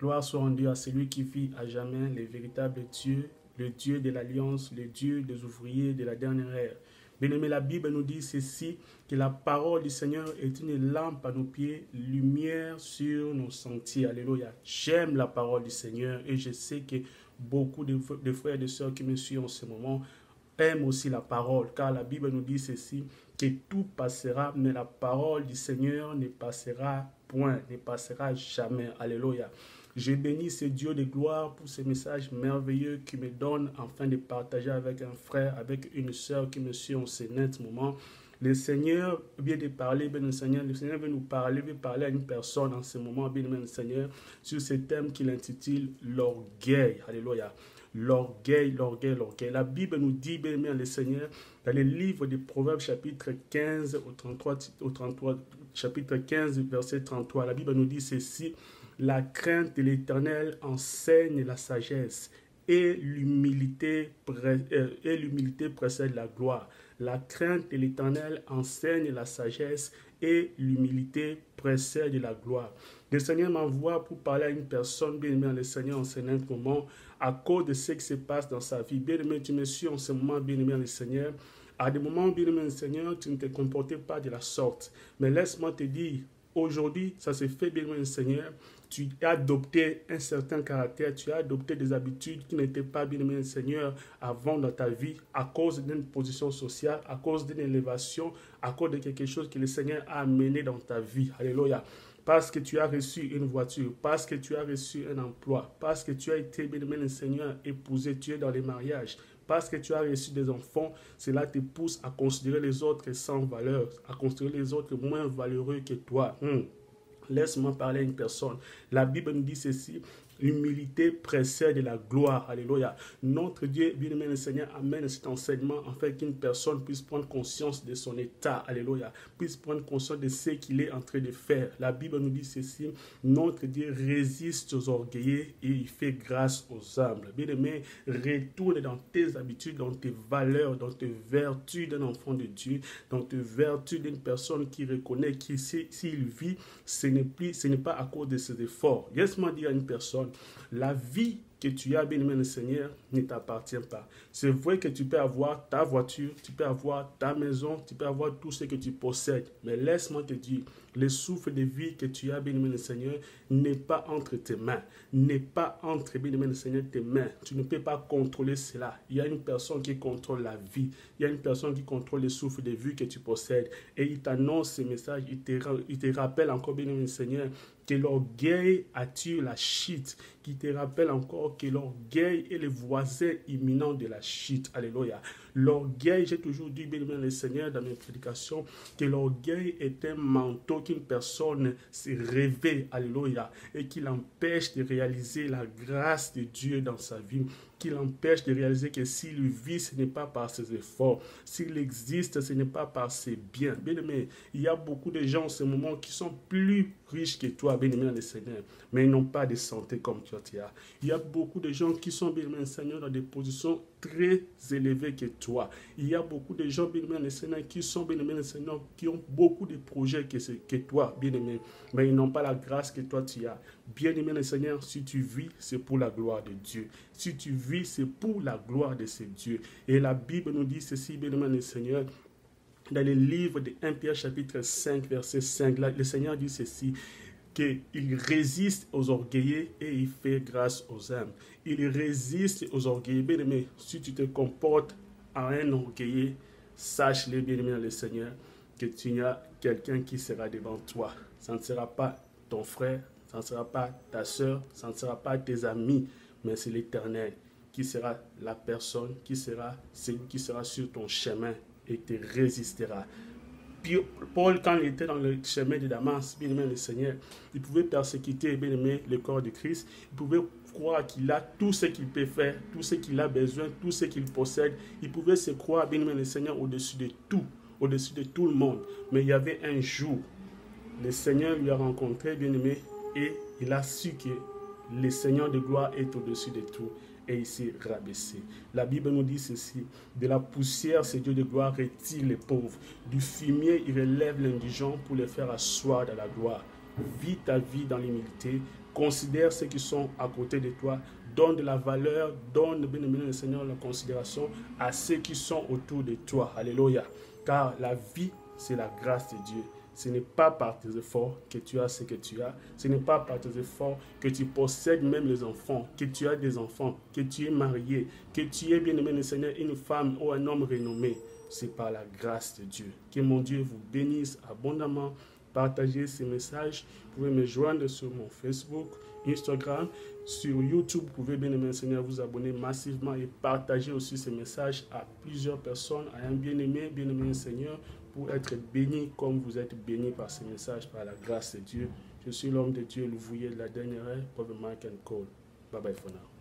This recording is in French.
Gloire soit rendue à celui qui vit à jamais, le véritable Dieu, le Dieu de l'Alliance, le Dieu des ouvriers de la dernière ère. Bien-aimé, la Bible nous dit ceci, que la parole du Seigneur est une lampe à nos pieds, lumière sur nos sentiers. Alléluia. J'aime la parole du Seigneur et je sais que beaucoup de frères et de sœurs qui me suivent en ce moment aiment aussi la parole, car la Bible nous dit ceci, que tout passera, mais la parole du Seigneur ne passera point, ne passera jamais. Alléluia. Je bénis ce Dieu de gloire pour ce message merveilleux qu'il me donne afin de partager avec un frère, avec une sœur qui me suit en ce net moment. Le Seigneur vient de parler, bien le Seigneur veut nous parler, veut parler à une personne en ce moment, bien le Seigneur, sur ce thème qu'il intitule l'orgueil. Alléluia. L'orgueil, l'orgueil, l'orgueil. La Bible nous dit, bien aimé le Seigneur, dans le livre des Proverbes, chapitre 15 au 33, chapitre 15, verset 33, la Bible nous dit ceci, la crainte de l'Éternel enseigne la sagesse et l'humilité précède la gloire. La crainte de l'Éternel enseigne la sagesse et l'humilité précède la gloire. Le Seigneur m'envoie pour parler à une personne, bien aimé le Seigneur, en ce moment, à cause de ce qui se passe dans sa vie. Bien aimé, tu me suis en ce moment, bien aimé le Seigneur. À des moments, bien aimé le Seigneur, tu ne te comportais pas de la sorte. Mais laisse-moi te dire, aujourd'hui, ça se fait, bien aimé le Seigneur. Tu as adopté un certain caractère, tu as adopté des habitudes qui n'étaient pas, bien aimé le Seigneur, avant dans ta vie, à cause d'une position sociale, à cause d'une élévation, à cause de quelque chose que le Seigneur a amené dans ta vie. Alléluia. Parce que tu as reçu une voiture, parce que tu as reçu un emploi, parce que tu as été, bien aimé le Seigneur, épousé, tu es dans les mariages, parce que tu as reçu des enfants, cela te pousse à considérer les autres sans valeur, à considérer les autres moins valeureux que toi. Laisse-moi parler à une personne. La Bible nous dit ceci, l'humilité précède la gloire. Alléluia. Notre Dieu, bien-aimé le Seigneur, amène cet enseignement afin qu'une personne puisse prendre conscience de son état. Alléluia. Puisse prendre conscience de ce qu'il est en train de faire. La Bible nous dit ceci, notre Dieu résiste aux orgueilleux et il fait grâce aux humbles. Bien-aimé, retourne dans tes habitudes, dans tes valeurs, dans tes vertus d'un enfant de Dieu, dans tes vertus d'une personne qui reconnaît qu'il s'il vit, ce n'est pas à cause de ses efforts. Laisse-moi dire à une personne, la vie que tu as, bien aimé le Seigneur, ne t'appartient pas. C'est vrai que tu peux avoir ta voiture, tu peux avoir ta maison, tu peux avoir tout ce que tu possèdes. Mais laisse-moi te dire, le souffle de vie que tu as, bien aimé le Seigneur, n'est pas entre tes mains. N'est pas entre, bien aimé le Seigneur, tes mains. Tu ne peux pas contrôler cela. Il y a une personne qui contrôle la vie. Il y a une personne qui contrôle le souffle de vie que tu possèdes. Et il t'annonce ce message, il te rappelle encore, bien aimé le Seigneur, que l'orgueil attire la chute, qui te rappelle encore que l'orgueil est le voisin imminent de la chute. Alléluia. L'orgueil, j'ai toujours dit, bien aimé le Seigneur, dans mes prédications, que l'orgueil est un manteau qu'une personne s'est rêvé, alléluia, et qui l'empêche de réaliser la grâce de Dieu dans sa vie, qui l'empêche de réaliser que s'il vit, ce n'est pas par ses efforts, s'il existe, ce n'est pas par ses biens. Bien aimé, il y a beaucoup de gens en ce moment qui sont plus riches que toi, bien aimé le Seigneur, mais ils n'ont pas de santé comme toi tu as. Il y a beaucoup de gens qui sont, bien aimé le Seigneur, dans des positions très élevées que toi. Il y a beaucoup de gens, bien aimé le Seigneur, qui sont, bien aimé le Seigneur, qui ont beaucoup de projets que toi, bien aimé, mais ils n'ont pas la grâce que toi tu as. Bien aimé le Seigneur, si tu vis, c'est pour la gloire de Dieu. Si tu vis, c'est pour la gloire de ce Dieu. Et la Bible nous dit ceci, bien aimé le Seigneur, dans le livre de 1 Pierre chapitre 5, verset 5, là, le Seigneur dit ceci, qu'il résiste aux orgueilleux et il fait grâce aux humbles. Il résiste aux orgueilleux. Bien aimé, si tu te comportes en un orgueilleux, sache-le, bien aimé le Seigneur, que tu as quelqu'un qui sera devant toi. Ça ne sera pas ton frère, ça ne sera pas ta soeur, ça ne sera pas tes amis, mais c'est l'Éternel qui sera la personne, qui sera celui qui sera sur ton chemin et te résistera. Puis Paul, quand il était dans le chemin de Damas, bien aimé le Seigneur, il pouvait persécuter, bien aimé, le corps de Christ. Il pouvait croire qu'il a tout ce qu'il peut faire, tout ce qu'il a besoin, tout ce qu'il possède. Il pouvait se croire, bien aimé le Seigneur, au-dessus de tout le monde. Mais il y avait un jour, le Seigneur lui a rencontré, bien aimé, et il a su que le Seigneur de gloire est au-dessus de tout. Et il s'est rabaissé. La Bible nous dit ceci, de la poussière, ce Dieu de gloire retire les pauvres. Du fumier, il relève l'indigent pour les faire asseoir dans la gloire. vis ta vie dans l'humilité, considère ceux qui sont à côté de toi, donne de la valeur, donne, bien aimé le Seigneur, la considération à ceux qui sont autour de toi. Alléluia. Car la vie, c'est la grâce de Dieu. Ce n'est pas par tes efforts que tu as ce que tu as. Ce n'est pas par tes efforts que tu possèdes même les enfants, que tu as des enfants, que tu es marié, que tu es, bien aimé le Seigneur, une femme ou un homme renommé. C'est par la grâce de Dieu. Que mon Dieu vous bénisse abondamment. Partagez ces messages. Vous pouvez me joindre sur mon Facebook, Instagram, sur YouTube. Vous pouvez, bien aimé le Seigneur, vous abonner massivement et partager aussi ces messages à plusieurs personnes, à un bien-aimé le Seigneur, pour être béni comme vous êtes béni par ces messages, par la grâce de Dieu. Je suis l'homme de Dieu, l'ouvrier de la dernière heure, Prophet Mike and Cole. Bye bye for now.